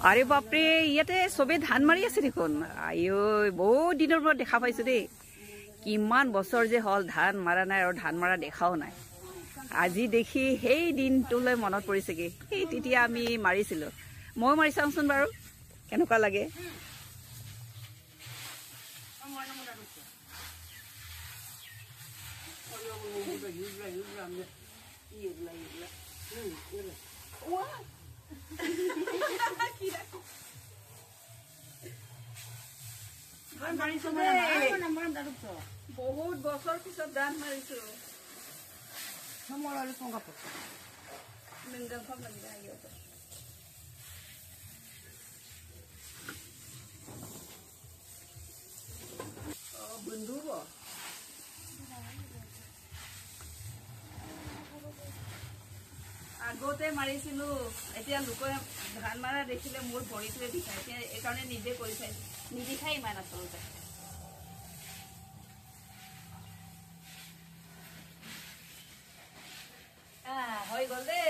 আৰে বাপৰে ইয়াতে সবে ধান মাৰি আছে দেখোন আইও বহুত দিনৰ পৰা দেখা পাইছো দেই কিমান বছৰ যে হল ধান মাৰা নাই আৰু ধান মাৰা দেখাও নাই আজি দেখি সেই দিনটোলৈ মনত পৰিছে কি এই তেতিয়া আমি মাৰিছিলো মই মাৰি চাওঁচোন বাৰু কেনেকুৱা লাগে বহুত বছৰ পিছত ধান মাৰিছো বন্ধু আগতে মাৰিছিলো এতিয়া লোকে ধান মাৰা দেখিলে মোৰ ভৰিটোৱে বিষায় এতিয়া এইকাৰণে নিজে কৰি চাইছো নিবিষাই ইমান আচলতে হৈ গ'ল দেই